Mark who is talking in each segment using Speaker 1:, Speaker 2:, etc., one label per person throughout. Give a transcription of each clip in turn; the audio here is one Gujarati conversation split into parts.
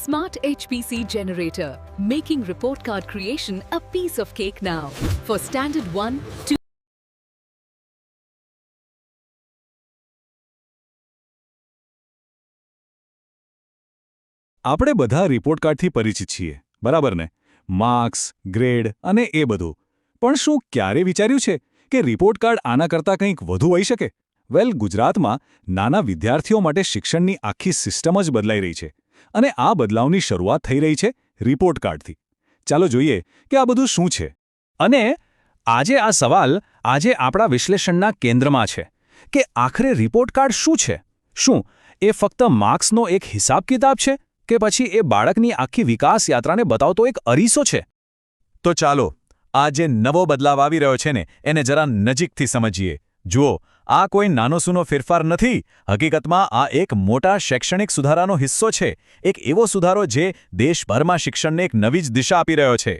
Speaker 1: Smart HPC Generator, making report card creation a piece of cake now. For Standard 1, 2,
Speaker 2: આપણે બધા રિપોર્ટ કાર્ડથી પરિચિત છીએ, બરાબર ને? માર્ક્સ, ગ્રેડ અને એ બધું. પણ શું ક્યારે વિચાર્યું છે કે રિપોર્ટ કાર્ડ આના કરતાં કંઈક વધુ હોઈ શકે? વેલ, ગુજરાતમાં નાના વિદ્યાર્થીઓ માટે શિક્ષણની આખી સિસ્ટમ જ બદલાઈ રહી છે અને આ બદલાવની શરૂઆત થઈ રહી છે રિપોર્ટ કાર્ડથી. ચાલો જોઈએ કે આ બધું શું છે.
Speaker 3: અને આજે આ સવાલ આપણા વિશ્લેષણના કેન્દ્રમાં છે કે આખરે રિપોર્ટ કાર્ડ શું છે? શું એ ફક્ત માર્ક્સનો એક હિસાબ કિતાબ છે કે પછી એ બાળકની આખી વિકાસ યાત્રાને બતાવતો એક અરીસો છે?
Speaker 4: તો ચાલો આ જે નવો બદલાવ આવી રહ્યો છે ને એને જરા નજીકથી સમજીએ. જુઓ, આ કોઈ નાનો સૂનો ફેરફાર નથી. હકીકતમાં આ એક મોટા શૈક્ષણિક સુધારાનો હિસ્સો છે. એક એવો સુધારો જે દેશભરમાં શિક્ષણને એક નવી જ દિશા આપી રહ્યો છે.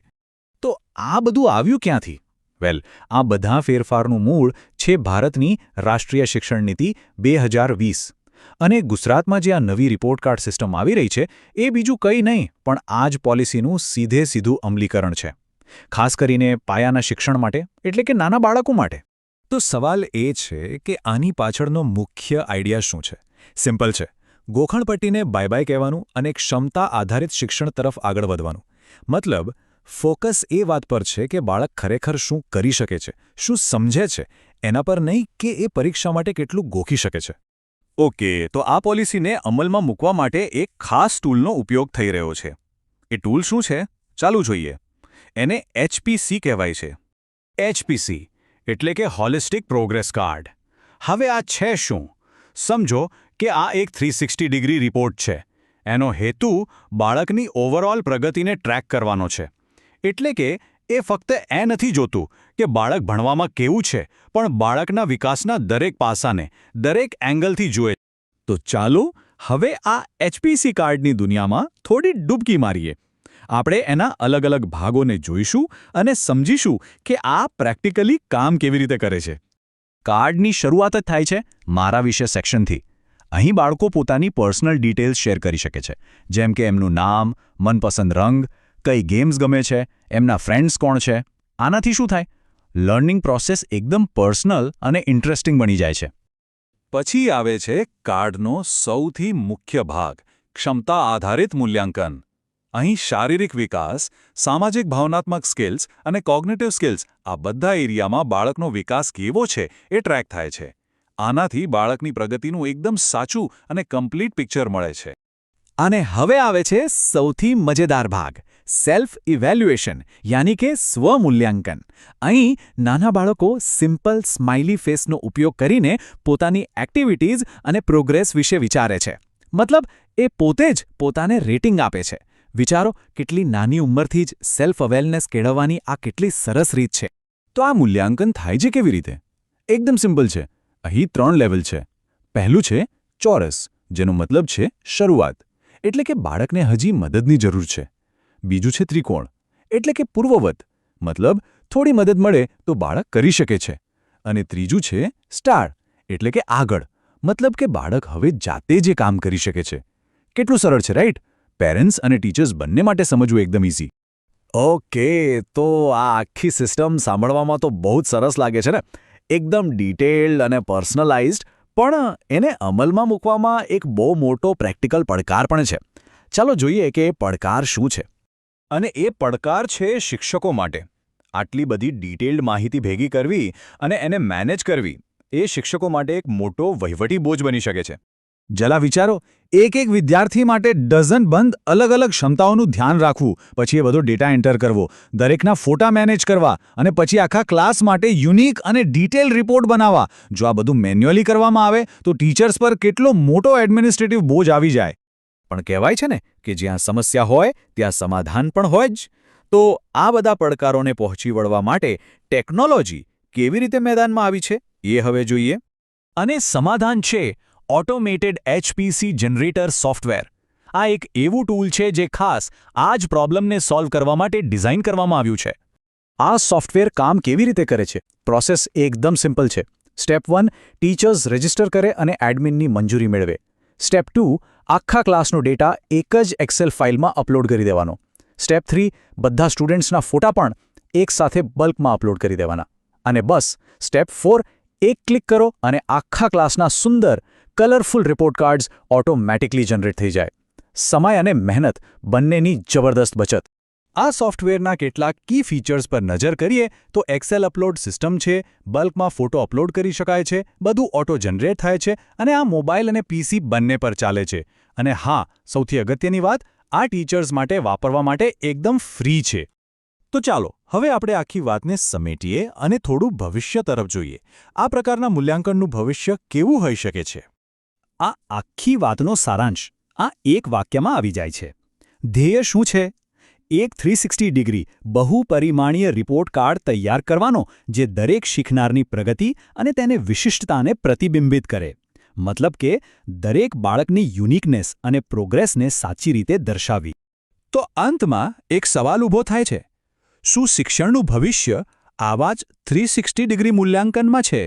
Speaker 3: તો આ બધું આવ્યું ક્યાંથી? વેલ, આ બધા ફેરફારનું મૂળ છે ભારતની રાષ્ટ્રીય શિક્ષણ નીતિ 2020. અને ગુજરાતમાં જે આ નવી રિપોર્ટ કાર્ડ સિસ્ટમ આવી રહી છે એ બીજું કંઈ નહીં પણ આ જ પોલિસીનું સીધું અમલીકરણ છે, ખાસ કરીને પાયાના શિક્ષણ માટે, એટલે કે નાના બાળકો માટે.
Speaker 4: તો સવાલ એ છે કે આની પાછળનો મુખ્ય આઈડિયા શું છે? સિમ્પલ છે. ગોખણપટ્ટીને બાય બાય કહેવાનું અને ક્ષમતા આધારિત શિક્ષણ તરફ આગળ વધવાનું. મતલબ ફોકસ એ વાત પર છે કે બાળક ખરેખર શું કરી શકે છે, શું સમજે છે, એના પર નહીં કે એ પરીક્ષા માટે કેટલું ગોખી શકે છે. ઓકે, તો આ પોલિસીને અમલમાં મૂકવા માટે એક ખાસ ટૂલનો ઉપયોગ થઈ રહ્યો છે. એ ટૂલ શું છે? ચાલુ જોઈએ. એને HPC કહેવાય છે. HPC એટલે કે હોલિસ્ટિક પ્રોગ્રેસ કાર્ડ. હવે આ છે શું? સમજો કે આ એક 360 ડિગ્રી રિપોર્ટ છે. એનો હેતુ બાળકની ઓવરઓલ પ્રગતિને ટ્રેક કરવાનો છે. એટલે કે એ ફક્ત એ નથી જોતું કે બાળક ભણવામાં કેવું છે, પણ બાળકના વિકાસના દરેક પાસાને, દરેક એંગલથી જુએ. તો ચાલો હવે આ HPC કાર્ડની દુનિયામાં થોડી ડૂબકી મારીએ. આપણે એના અલગ અલગ ભાગોને જોઈશું અને સમજીશું કે આ પ્રેક્ટિકલી કામ કેવી રીતે કરે છે. કાર્ડની શરૂઆત જ થાય છે મારા વિશે સેક્શનથી. અહીં બાળકો પોતાની પર્સનલ ડિટેલ્સ શેર કરી શકે છે, જેમ કે એમનું નામ, મનપસંદ રંગ, કઈ ગેમ્સ ગમે છે, એમના ફ્રેન્ડ્સ કોણ છે. આનાથી શું થાય? લર્નિંગ પ્રોસેસ એકદમ પર્સનલ અને ઇન્ટરેસ્ટિંગ બની જાય છે.
Speaker 2: પછી આવે છે કાર્ડનો સૌથી મુખ્ય ભાગ, ક્ષમતા આધારિત મૂલ્યાંકન. અહીં શારીરિક વિકાસ, સામાજિક ભાવનાત્મક સ્કિલ્સ અને કોગ્નિટિવ સ્કિલ્સ, આ બધા એરિયામાં બાળકનો વિકાસ કેવો છે એ ટ્રેક થાય છે. આનાથી બાળકની પ્રગતિનું એકદમ સાચું અને કમ્પ્લીટ પિક્ચર મળે છે.
Speaker 3: અને હવે આવે છે સૌથી મજેદાર ભાગ, સેલ્ફ ઇવેલ્યુએશન, યાની કે સ્વમૂલ્યાંકન. અહીં નાના બાળકો સિમ્પલ સ્માઇલી ફેસનો ઉપયોગ કરીને પોતાની એક્ટિવિટીઝ અને પ્રોગ્રેસ વિશે વિચારે છે. મતલબ એ પોતે જ પોતાને રેટિંગ આપે છે. વિચારો, કેટલી નાની ઉંમરથી જ સેલ્ફ અવેરનેસ કેળવવાની આ કેટલી સરસ રીત છે.
Speaker 4: તો આ મૂલ્યાંકન થાય છે કેવી રીતે? એકદમ સિમ્પલ છે. અહીં 3 લેવલ છે. પહેલું છે ચોરસ, જેનો મતલબ છે શરૂઆત, એટલે કે બાળકને હજી મદદની જરૂર છે. બીજું છે ત્રિકોણ, એટલે કે પૂર્વવત, મતલબ થોડી મદદ મળે તો બાળક કરી શકે છે. અને ત્રીજું છે સ્ટાર, એટલે કે આગળ, મતલબ કે બાળક હવે જાતે જે કામ કરી શકે છે. કેટલું સરળ છે, રાઈટ? પેરેન્ટ્સ અને ટીચર્સ બંને માટે સમજવું એકદમ ઇઝી.
Speaker 3: ઓકે, તો આ આખી સિસ્ટમ સાંભળવામાં તો બહુ જ સરસ લાગે છે ને, એકદમ ડિટેલ્ડ અને પર્સનલાઇઝ્ડ. પણ એને અમલમાં મૂકવામાં એક બહુ મોટો પ્રેક્ટિકલ પડકાર પણ છે. ચાલો જોઈએ કે એ પડકાર શું છે.
Speaker 4: અને એ પડકાર છે શિક્ષકો માટે. આટલી બધી ડિટેલ્ડ માહિતી ભેગી કરવી અને એને મેનેજ કરવી એ શિક્ષકો માટે એક મોટો વહીવટી બોજ બની શકે છે.
Speaker 3: જરા વિચારો, એક વિદ્યાર્થી માટે ડઝનબંધ અલગ અલગ ક્ષમતાઓનું ધ્યાન રાખવું, પછી એ બધો ડેટા એન્ટર કરવો, દરેકના ફોટા મેનેજ કરવા અને પછી આખા ક્લાસ માટે યુનિક અને ડિટેલ રિપોર્ટ બનાવવા. જો આ બધું મેન્યુઅલી કરવામાં આવે તો ટીચર્સ પર કેટલો મોટો એડમિનિસ્ટ્રેટિવ બોજ આવી જાય. પણ કહેવાય છે ને કે જ્યાં સમસ્યા હોય ત્યાં સમાધાન પણ હોય જ. તો આ બધા પડકારોને પહોંચી વળવા માટે ટેકનોલોજી કેવી રીતે મેદાનમાં આવી છે એ હવે જોઈએ.
Speaker 4: અને સમાધાન છે ઓટોમેટેડ HPC જનરેટર સોફ્ટવેર. આ એક એવું ટૂલ છે જે ખાસ આ જ પ્રોબ્લેમને સોલ્વ કરવા માટે ડિઝાઇન કરવામાં આવ્યું છે.
Speaker 3: આ સોફ્ટવેર કામ કેવી રીતે કરે છે? પ્રોસેસ એકદમ સિમ્પલ છે. સ્ટેપ 1, ટીચર્સ રજિસ્ટર કરે અને એડમિનની મંજૂરી મેળવે. સ્ટેપ 2 આખા ક્લાસનો ડેટા એક જ એક્સેલ ફાઇલમાં અપલોડ કરી દેવાનો. સ્ટેપ 3 બધા સ્ટુડન્ટ્સના ફોટા પણ એકસાથે બલ્કમાં અપલોડ કરી દેવાના. અને બસ સ્ટેપ 4 એક ક્લિક કરો અને આખા ક્લાસના સુંદર colourful report cards automatically generate થઈ જાય. સમય અને મહેનત બંનેની જબરદસ્ત બચત.
Speaker 4: આ સોફ્ટવેરના કેટલાક કી ફીચર્સ પર નજર કરીએ તો એક્સેલ અપલોડ સિસ્ટમ છે, બલ્કમાં ફોટો અપલોડ કરી શકાય છે, બધું ઓટો જનરેટ થાય છે અને આ મોબાઈલ અને પીસી બંને પર ચાલે છે. અને હા, સૌથી અગત્યની વાત, આ ટીચર્સ માટે વાપરવા માટે એકદમ ફ્રી છે. તો ચાલો હવે આપણે આખી વાતને સમેટીએ અને થોડું ભવિષ્ય તરફ જોઈએ. આ પ્રકારના મૂલ્યાંકનનું ભવિષ્ય કેવું હોઈ શકે છે?
Speaker 3: આ આખી વાતનો સારાંશ આ એક વાક્યમાં આવી જાય છે. ધ્યેય શું છે? એક 360 ડિગ્રી બહુપરિમાણીય રિપોર્ટ કાર્ડ તૈયાર કરવાનો જે દરેક શીખનારની પ્રગતિ અને તેને વિશિષ્ટતાને પ્રતિબિંબિત કરે. મતલબ કે દરેક બાળકની યુનિકનેસ અને પ્રોગ્રેસને સાચી રીતે દર્શાવવી.
Speaker 4: તો અંતમાં એક સવાલ ઊભો થાય છે. શું શિક્ષણનું ભવિષ્ય આવા જ 360 ડિગ્રી મૂલ્યાંકનમાં છે?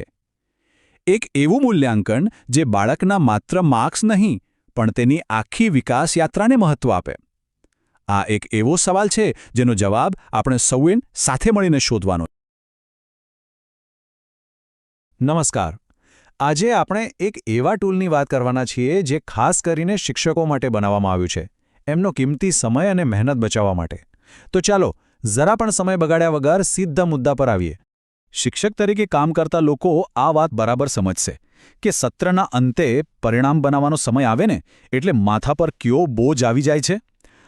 Speaker 4: એક એવું મૂલ્યાંકન જે બાળકના માત્ર માર્ક્સ નહીં પણ તેની આખી વિકાસ યાત્રાને મહત્વ આપે. આ એક એવો સવાલ છે જેનો જવાબ આપણે સૌએ સાથે મળીને શોધવાનો. નમસ્કાર. આજે આપણે એક એવા ટૂલની વાત કરવાના છીએ જે ખાસ કરીને શિક્ષકો માટે બનાવવામાં આવ્યું છે, એમનો કિંમતી સમય અને મહેનત બચાવવા માટે. તો ચાલો જરા પણ સમય બગાડ્યા વગર સીધા મુદ્દા પર આવીએ. શિક્ષક તરીકે કામ કરતા લોકો આ વાત બરાબર સમજશે કે સત્રના અંતે પરિણામ બનાવવાનો સમય આવે ને એટલે માથા પર કયો બોજ આવી જાય છે.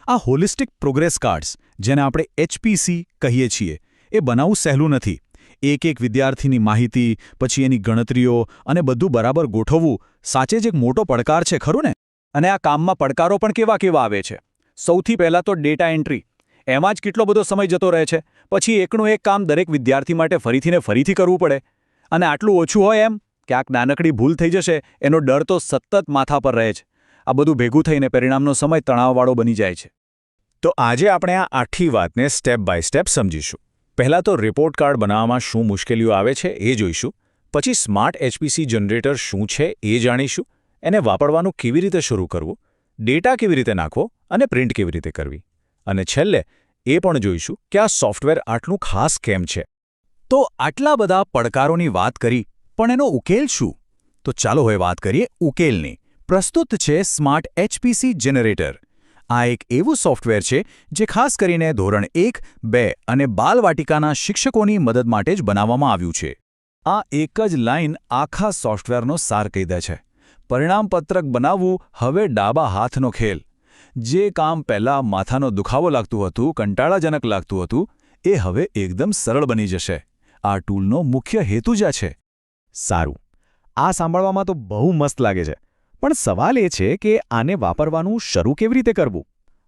Speaker 4: આ હોલિસ્ટિક પ્રોગ્રેસ કાર્ડ્સ, જેને આપણે HPC કહીએ છીએ, એ બનાવવું સહેલું નથી. એક વિદ્યાર્થીની માહિતી, પછી એની ગણતરીઓ અને બધું બરાબર ગોઠવવું સાચે જ એક મોટો પડકાર છે, ખરું ને? અને આ કામમાં પડકારો પણ કેવા આવે છે. સૌથી પહેલાં તો ડેટા એન્ટ્રી. એમાં જ કેટલો બધો સમય જતો રહે છે. પછી એકનું એક કામ દરેક વિદ્યાર્થી માટે ફરીથી કરવું પડે. અને આટલું ઓછું હોય એમ ક્યાંક નાનકડી ભૂલ થઈ જશે એનો ડર તો સતત માથા પર રહે છે. આ બધું ભેગું થઈને પરિણામનો સમય તણાવવાળો બની જાય છે. તો આજે આપણે આ આખી વાતને સ્ટેપ બાય સ્ટેપ સમજીશું. પહેલાં તો રિપોર્ટ કાર્ડ બનાવવામાં શું મુશ્કેલીઓ આવે છે એ જોઈશું. પછી સ્માર્ટ HPC જનરેટર શું છે એ જાણીશું. એને વાપરવાનું કેવી રીતે શરૂ કરવું, ડેટા કેવી રીતે નાખવો અને પ્રિન્ટ કેવી રીતે કરવી. અને છેલ્લે એ પણ જોઈશું કે આ સોફ્ટવેર આટલું ખાસ કેમ છે. તો આટલા બધા પડકારોની વાત કરી, પણ એનો ઉકેલ શું? તો ચાલો હવે વાત કરીએ ઉકેલની. પ્રસ્તુત છે સ્માર્ટ HPC જનરેટર. આ એક એવું સોફ્ટવેર છે જે ખાસ કરીને ધોરણ 1, 2 અને બાલવાટિકાના શિક્ષકોની મદદ માટે જ બનાવવામાં આવ્યું છે. આ એક જ લાઇન આખા સોફ્ટવેરનો સાર કહી દે છે. પરિણામપત્રક બનાવવું હવે ડાબા હાથનો ખેલ. જે કામ પહેલાં માથાનો દુખાવો લાગતું હતું, કંટાળાજનક લાગતું હતું, એ હવે એકદમ સરળ બની જશે. આ ટૂલનો મુખ્ય હેતુ જ આ છે. સારું, આ સાંભળવામાં તો બહુ મસ્ત લાગે છે. પણ સવાલ એ છે કે આને વાપરવાનું શરૂ કેવી રીતે કરવું?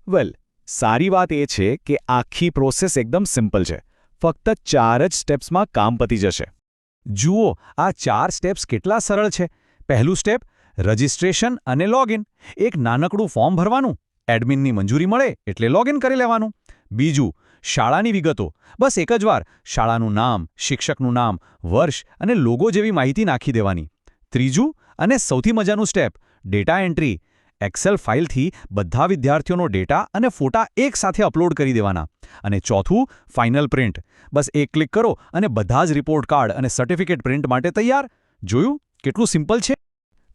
Speaker 4: વેલ, સારી વાત એ છે કે આખી પ્રોસેસ એકદમ સિમ્પલ છે. ફક્ત 4 જ સ્ટેપ્સમાં કામ પતી જશે. જુઓ, આ 4 સ્ટેપ્સ કેટલા સરળ છે. પહેલું સ્ટેપ, રજિસ્ટ્રેશન અને લોગિન. એક નાનકડું ફોર્મ ભરવાનું, એડમિનની મંજૂરી મળે એટલે લોગિન કરી લેવાનું. બીજું, શાળાની વિગતો. બસ એક જ વાર શાળાનું નામ, શિક્ષકનું નામ, વર્ષ અને લોગો જેવી માહિતી નાખી દેવાની. ત્રીજું અને સૌથી મજાનું સ્ટેપ, ડેટા એન્ટ્રી. એક્સેલ ફાઇલથી બધા વિદ્યાર્થીઓનો ડેટા અને ફોટા એકસાથે અપલોડ કરી દેવાના. અને ચોથું, ફાઇનલ પ્રિન્ટ. બસ એક ક્લિક કરો અને બધા જ રિપોર્ટ કાર્ડ અને સર્ટિફિકેટ પ્રિન્ટ માટે તૈયાર. જોયું કેટલું સિમ્પલ છે?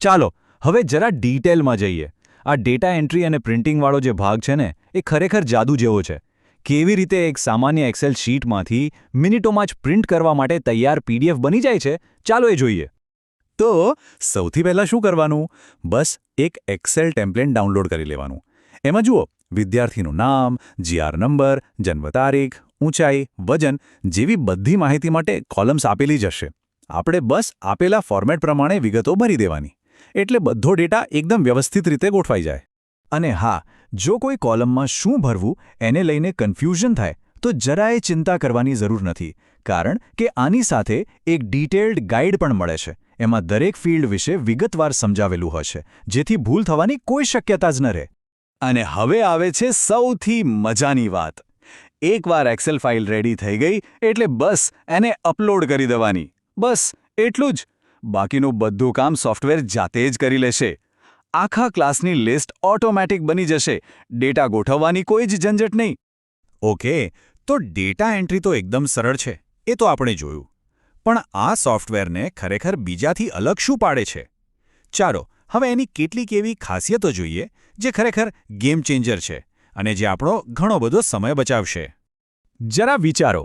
Speaker 4: ચાલો હવે જરા ડિટેલમાં જઈએ. આ ડેટા એન્ટ્રી અને પ્રિન્ટિંગવાળો જે ભાગ છે ને, એ ખરેખર જાદુ જેવો છે. કેવી રીતે એક સામાન્ય એક્સેલ શીટમાંથી મિનિટોમાં જ પ્રિન્ટ કરવા માટે તૈયાર PDF બની જાય છે, ચાલો એ જોઈએ. તો સૌથી પહેલાં શું કરવાનું? બસ એક એક્સેલ ટેમ્પલેટ ડાઉનલોડ કરી લેવાનું. એમાં જુઓ, વિદ્યાર્થીનું નામ, GR નંબર, જન્મ તારીખ, ઊંચાઈ, વજન જેવી બધી માહિતી માટે કોલમ્સ આપેલી જ હશે. આપણે બસ આપેલા ફોર્મેટ પ્રમાણે વિગતો ભરી દેવાની. એટલે બધો ડેટા એકદમ વ્યવસ્થિત રીતે ગોઠવાઈ જાય. અને હા, જો કોઈ કોલમમાં શું ભરવું એને લઈને કન્ફ્યુઝન થાય તો જરાય ચિંતા કરવાની જરૂર નથી. કારણ કે આની સાથે એક ડિટેલ્ડ ગાઈડ પણ મળે છે. એમાં દરેક ફિલ્ડ વિશે વિગતવાર સમજાવેલું હશે, જેથી ભૂલ થવાની કોઈ શક્યતા જ ન રહે. અને હવે આવે છે સૌથી મજાની વાત. એકવાર એક્સેલ ફાઇલ રેડી થઈ ગઈ એટલે બસ એને અપલોડ કરી દેવાની. બસ એટલું જ. બાકીનું બધું કામ સોફ્ટવેર જાતે જ કરી લેશે.
Speaker 3: આખા ક્લાસની લિસ્ટ ઓટોમેટિક બની જશે. ડેટા ગોઠવવાની કોઈ જ ઝંઝટ નહીં.
Speaker 4: ઓકે, તો ડેટા એન્ટ્રી તો એકદમ સરળ છે, એ તો આપણે જોયું. પણ આ સોફ્ટવેરને ખરેખર બીજાથી અલગ શું પાડે છે? ચાલો હવે એની કેટલીક એવી ખાસિયતો જોઈએ જે ખરેખર ગેમ ચેન્જર છે અને જે આપણો ઘણો બધો સમય બચાવશે.
Speaker 3: જરા વિચારો,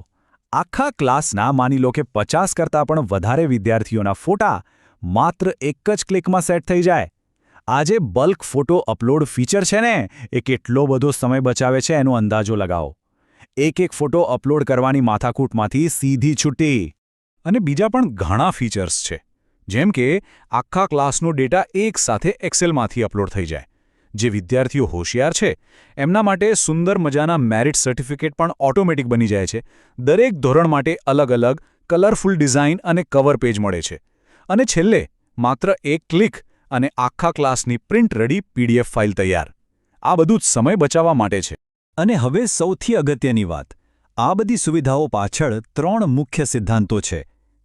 Speaker 3: આખા ક્લાસના માની લો કે 50 કરતાં પણ વધારે વિદ્યાર્થીઓના ફોટા માત્ર એક જ ક્લિકમાં સેટ થઈ જાય. આ જે બલ્ક ફોટો અપલોડ ફીચર છે ને, એ કેટલો બધો સમય બચાવે છે એનો અંદાજો લગાવો. એક ફોટો અપલોડ કરવાની માથાકૂટમાંથી સીધી છૂટી. અને બીજા પણ ઘણા ફીચર્સ છે, જેમ કે આખા ક્લાસનો ડેટા એક સાથે એક્સેલમાંથી અપલોડ થઈ જાય. જે વિદ્યાર્થીઓ હોશિયાર છે એમના માટે સુંદર મજાના મેરિટ સર્ટિફિકેટ પણ ઓટોમેટિક બની જાય છે. દરેક ધોરણ માટે અલગ અલગ કલરફુલ ડિઝાઇન અને કવર પેજ મળે છે. અને છેલ્લે માત્ર એક ક્લિક અને આખા ક્લાસની પ્રિન્ટ રેડી PDF ફાઇલ તૈયાર. આ બધું જ સમય બચાવવા માટે છે.
Speaker 4: અને હવે સૌથી અગત્યની વાત, આ બધી સુવિધાઓ પાછળ 3 મુખ્ય સિદ્ધાંતો છે.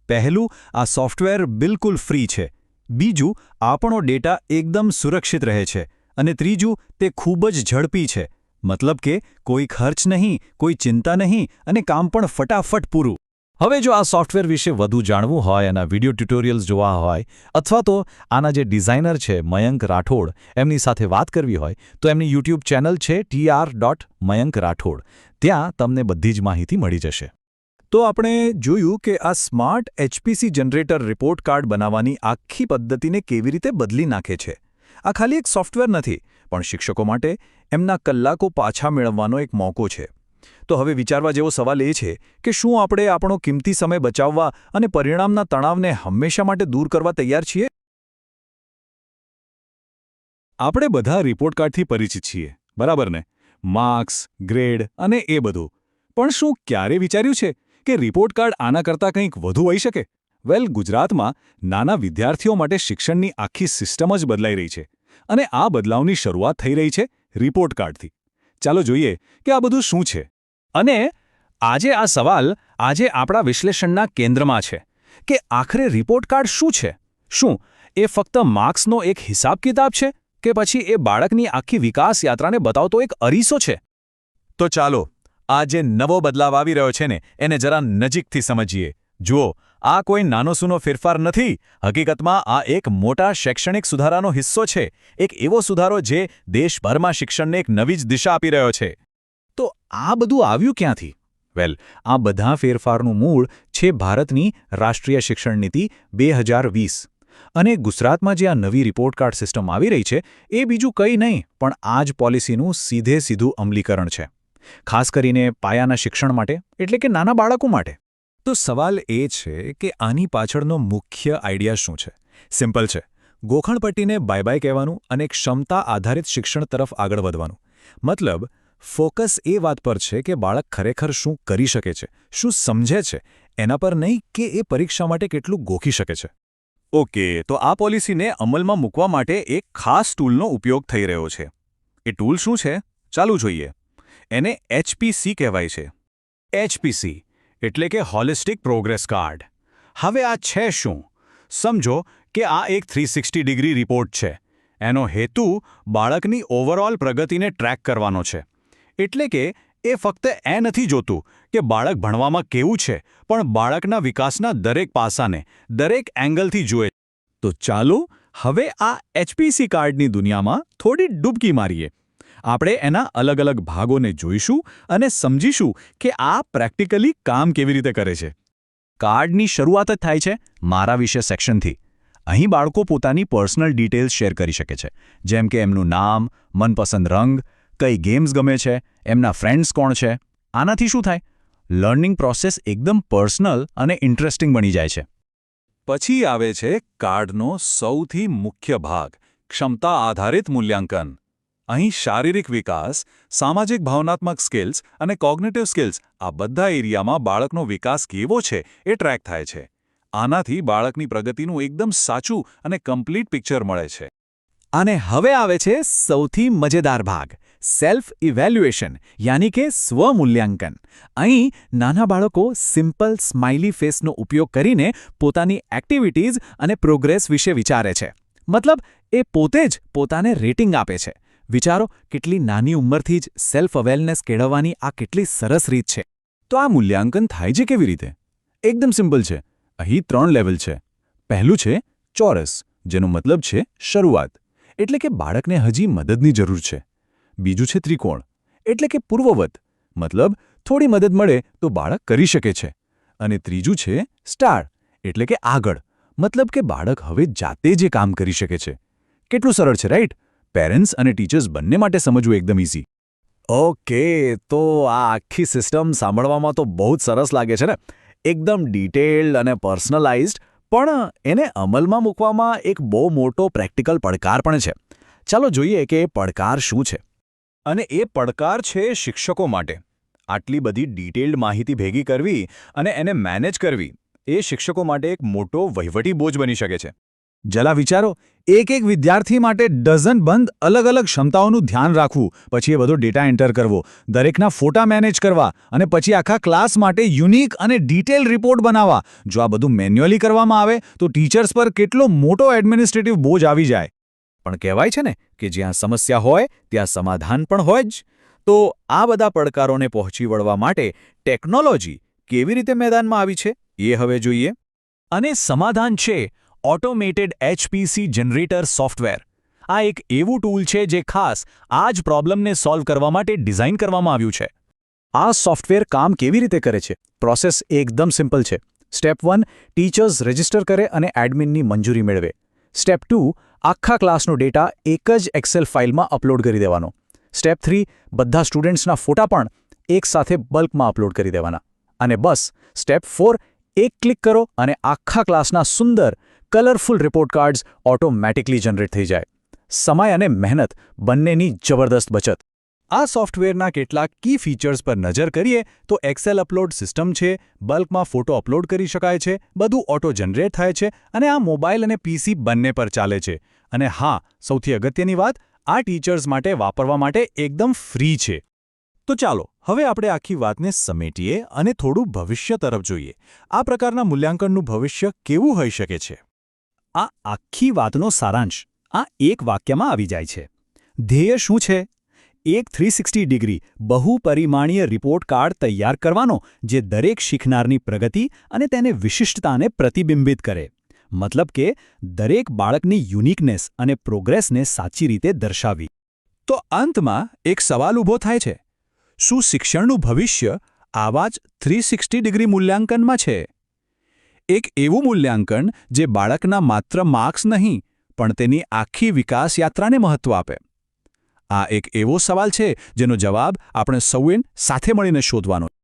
Speaker 4: પહેલું, આ સોફ્ટવેર બિલકુલ ફ્રી છે. બીજું, આપણો ડેટા એકદમ સુરક્ષિત રહે છે. અને ત્રીજું, તે ખૂબ જ ઝડપી છે. મતલબ કે કોઈ ખર્ચ નહીં, કોઈ ચિંતા નહીં અને કામ પણ ફટાફટ પૂરું. હવે જો આ સોફ્ટવેર વિશે વધુ જાણવું હોય, એના વિડિયો ટ્યુટોરિયલ્સ જોવા હોય, અથવા તો આના જે ડિઝાઇનર છે મયંક રાઠોડ, એમની સાથે વાત કરવી હોય, તો એમની YouTube ચેનલ છે tr.mayankrathod. ત્યાં તમને બધી જ માહિતી મળી જશે. તો આપણે જોયું કે આ smart HPC generator report card બનાવવાની આખી પદ્ધતિને કેવી રીતે બદલી નાખે છે. આ ખાલી એક સોફ્ટવેર નથી, પણ શિક્ષકો માટે એમના કલાકો પાછા મેળવવાનો એક મોકો છે. તો હવે વિચારવા જેવો સવાલ એ છે કે શું આપણે આપણો કિંમતી સમય બચાવવા અને પરિણામના તણાવને હંમેશા માટે દૂર કરવા તૈયાર છીએ?
Speaker 2: આપણે બધા રિપોર્ટ કાર્ડથી પરિચિત છીએ, બરાબર ને? માર્ક્સ, ગ્રેડ અને એ બધું. પણ શું ક્યારે વિચાર્યું છે કે રિપોર્ટ કાર્ડ આના કરતાં કંઈક વધુ હોઈ શકે? વેલ, ગુજરાતમાં નાના વિદ્યાર્થીઓ માટે શિક્ષણની આખી સિસ્ટમ જ બદલાઈ રહી છે. અને આ બદલાવની શરૂઆત થઈ રહી છે રિપોર્ટ કાર્ડથી. ચાલો જોઈએ કે આ બધું શું છે.
Speaker 3: અને આજે આ સવાલ આપણા વિશ્લેષણના કેન્દ્રમાં છે કે આખરે રિપોર્ટ કાર્ડ શું છે? શું એ ફક્ત માર્ક્સનો એક હિસાબ કિતાબ છે કે પછી એ બાળકની આખી વિકાસ યાત્રાને બતાવતો એક અરીસો છે?
Speaker 4: તો ચાલો આ જે નવો બદલાવ આવી રહ્યો છે ને, એને જરા નજીકથી સમજીએ. જુઓ, આ કોઈ નાનો સૂનો ફેરફાર નથી. હકીકતમાં આ એક મોટા શૈક્ષણિક સુધારાનો હિસ્સો છે. એક એવો સુધારો જે દેશભરમાં શિક્ષણને એક નવી જ દિશા આપી રહ્યો છે.
Speaker 3: તો આ બધું આવ્યું ક્યાંથી? વેલ, આ બધા ફેરફારનું મૂળ છે ભારતની રાષ્ટ્રીય શિક્ષણ નીતિ 2020. અને ગુજરાતમાં જે આ નવી રિપોર્ટ કાર્ડ સિસ્ટમ આવી રહી છે, એ બીજું કંઈ નહીં પણ આ જ પોલિસીનું સીધું અમલીકરણ છે. ખાસ કરીને પાયાના શિક્ષણ માટે, એટલે કે નાના બાળકો માટે.
Speaker 4: તો સવાલ એ છે કે આની પાછળનો મુખ્ય આઈડિયા શું છે? સિમ્પલ છે. ગોખણપટ્ટીને બાય બાય કહેવાનું અને ક્ષમતા આધારિત શિક્ષણ તરફ આગળ વધવાનું. મતલબ, ફોકસ એ વાત પર છે કે બાળક ખરેખર શું કરી શકે છે, શું સમજે છે, એના પર નહીં કે એ પરીક્ષા માટે કેટલું ગોખી શકે છે.
Speaker 2: ઓકે, તો આ પોલિસીને અમલમાં મૂકવા માટે એક ખાસ ટૂલનો ઉપયોગ થઈ રહ્યો છે. એ ટૂલ શું છે? ચાલુ જોઈએ. એને HPC કહેવાય છે. HPC એટલે કે હોલિસ્ટિક પ્રોગ્રેસ કાર્ડ. હવે આ છે શું? સમજો કે આ એક 360 ડિગ્રી રિપોર્ટ છે. એનો હેતુ બાળકની ઓવરઓલ પ્રગતિને ટ્રેક કરવાનો છે. એટલે કે એ ફક્ત એ નથી જોતું કે બાળક ભણવામાં કેવું છે, પણ બાળકના વિકાસના દરેક પાસાને, દરેક એંગલથી જુએ. તો ચાલો હવે આ HPC કાર્ડની દુનિયામાં થોડી ડૂબકી મારીએ. આપણે એના અલગ અલગ ભાગોને જોઈશું અને સમજીશું કે આ પ્રેક્ટિકલી કામ કેવી રીતે કરે છે. કાર્ડની શરૂઆત જ થાય છે મારા વિશે સેક્શનથી. અહીં બાળકો પોતાની પર્સનલ ડિટેલ્સ શેર કરી શકે છે, જેમ કે એમનું નામ, મનપસંદ રંગ, કઈ ગેમ્સ ગમે છે, એમના ફ્રેન્ડ્સ કોણ છે. આનાથી શું થાય? લર્નિંગ પ્રોસેસ એકદમ પર્સનલ અને ઇન્ટરેસ્ટિંગ બની જાય છે. પછી આવે છે કાર્ડનો સૌથી મુખ્ય ભાગ, ક્ષમતા આધારિત મૂલ્યાંકન. અહીં શારીરિક વિકાસ, સામાજિક ભાવનાત્મક સ્કિલ્સ અને કોગ્નિટિવ સ્કિલ્સ, આ બધા એરિયામાં બાળકનો વિકાસ કેવો છે એ ટ્રેક થાય છે. આનાથી બાળકની પ્રગતિનું એકદમ સાચું અને કમ્પ્લીટ પિક્ચર મળે છે.
Speaker 3: અને હવે આવે છે સૌથી મજેદાર ભાગ, સેલ્ફ ઇવેલ્યુએશન, યાની કે સ્વમૂલ્યાંકન. અહીં નાના બાળકો સિમ્પલ સ્માઇલી ફેસનો ઉપયોગ કરીને પોતાની એક્ટિવિટીઝ અને પ્રોગ્રેસ વિશે વિચારે છે.
Speaker 4: મતલબ એ પોતે જ પોતાને રેટિંગ આપે છે. વિચારો, કેટલી નાની ઉંમરથી જ સેલ્ફ અવેરનેસ કેળવવાની આ કેટલી સરસ રીત છે.
Speaker 2: તો આ મૂલ્યાંકન થાય છે કેવી રીતે? એકદમ સિમ્પલ છે. અહીં 3 લેવલ છે. પહેલું છે ચોરસ, જેનો મતલબ છે શરૂઆત, એટલે કે બાળકને હજી મદદની જરૂર છે. બીજું છે ત્રિકોણ, એટલે કે પૂર્વવત, મતલબ થોડી મદદ મળે તો બાળક કરી શકે છે. અને ત્રીજું છે સ્ટાર, એટલે કે આગળ, મતલબ કે બાળક હવે જાતે જે કામ કરી શકે છે. કેટલું સરળ છે, રાઈટ? પેરેન્ટ્સ અને ટીચર્સ બંને માટે સમજવું એકદમ ઇઝી.
Speaker 3: ઓકે, તો આ આખી સિસ્ટમ સાંભળવામાં તો બહુ જ સરસ લાગે છે ને, એકદમ ડિટેલ્ડ અને પર્સનલાઇઝ્ડ, પણ એને અમલમાં મૂકવામાં એક બહુ મોટો પ્રેક્ટિકલ પડકાર પણ છે. ચાલો જોઈએ કે એ પડકાર શું છે.
Speaker 2: અને એ પડકાર છે શિક્ષકો માટે. આટલી બધી ડિટેલ્ડ માહિતી ભેગી કરવી અને એને મેનેજ કરવી એ શિક્ષકો માટે એક મોટો વહીવટી બોજ બની શકે છે.
Speaker 3: જરા વિચારો, એક વિદ્યાર્થી માટે ડઝનબંધ અલગ અલગ ક્ષમતાઓનું ધ્યાન રાખવું, પછી એ બધો ડેટા એન્ટર કરવો, દરેકના ફોટા મેનેજ કરવા અને પછી આખા ક્લાસ માટે યુનિક અને ડિટેલ રિપોર્ટ બનાવવા. જો આ બધું મેન્યુઅલી કરવામાં આવે તો ટીચર્સ પર કેટલો મોટો એડમિનિસ્ટ્રેટિવ બોજ આવી જાય.
Speaker 4: પણ કહેવાય છે ને કે જ્યાં સમસ્યા હોય ત્યાં સમાધાન પણ હોય જ. તો આ બધા પડકારોને પહોંચી વળવા માટે ટેકનોલોજી કેવી રીતે મેદાનમાં આવી છે એ હવે જોઈએ. અને સમાધાન છે ઓટોમેટેડ HPC જનરેટર સોફ્ટવેર. આ એક એવું ટૂલ છે જે ખાસ આ જ પ્રોબ્લેમને સોલ્વ કરવા માટે ડિઝાઇન કરવામાં આવ્યું છે.
Speaker 3: આ સોફ્ટવેર કામ કેવી રીતે કરે છે? પ્રોસેસ એકદમ સિમ્પલ છે. સ્ટેપ 1, ટીચર્સ રજિસ્ટર કરે અને એડમિનની મંજૂરી મેળવે. સ્ટેપ 2, આખા ક્લાસનો ડેટા એક જ એક્સેલ ફાઇલમાં અપલોડ કરી દેવાનો. સ્ટેપ 3, બધા સ્ટુડન્ટ્સના ફોટા પણ એકસાથે બલ્કમાં અપલોડ કરી દેવાના. અને બસ સ્ટેપ 4, એક ક્લિક કરો અને આખા ક્લાસના સુંદર colourful report cards automatically generate થઈ જાય. સમય અને મહેનત બંનેની જબરદસ્ત બચત.
Speaker 2: આ સોફ્ટવેરના કેટલાક કી ફીચર્સ પર નજર કરીએ તો એક્સેલ અપલોડ સિસ્ટમ છે, બલ્કમાં ફોટો અપલોડ કરી શકાય છે, બધું ઓટો જનરેટ થાય છે અને આ મોબાઈલ અને PC બંને પર ચાલે છે. અને હા, સૌથી અગત્યની વાત, આ ટીચર્સ માટે વાપરવા માટે એકદમ ફ્રી છે. તો ચાલો હવે આપણે આખી વાતને સમેટીએ અને થોડું ભવિષ્ય તરફ જોઈએ. આ પ્રકારના મૂલ્યાંકનનું ભવિષ્ય કેવું હોઈ શકે છે?
Speaker 3: આ આખી વાતનો સારાંશ આ એક વાક્યમાં આવી જાય છે. ધ્યેય શું છે? એક 360 ડિગ્રી બહુપરિમાણીય રિપોર્ટ કાર્ડ તૈયાર કરવાનો જે દરેક શીખનારની પ્રગતિ અને તેને વિશિષ્ટતાને પ્રતિબિંબિત કરે. મતલબ કે દરેક બાળકની યુનિકનેસ અને પ્રોગ્રેસને સાચી રીતે દર્શાવવી.
Speaker 2: તો અંતમાં એક સવાલ ઊભો થાય છે. શું શિક્ષણનું ભવિષ્ય આવા જ 360 ડિગ્રી મૂલ્યાંકનમાં છે? એક એવું મૂલ્યાંકન જે બાળકના માત્ર માર્ક્સ નહીં, પણ તેની આખી વિકાસ યાત્રાને મહત્વ આપે. આ એક એવો સવાલ છે જેનો જવાબ આપણે સૌએ સાથે મળીને શોધવાનો છે.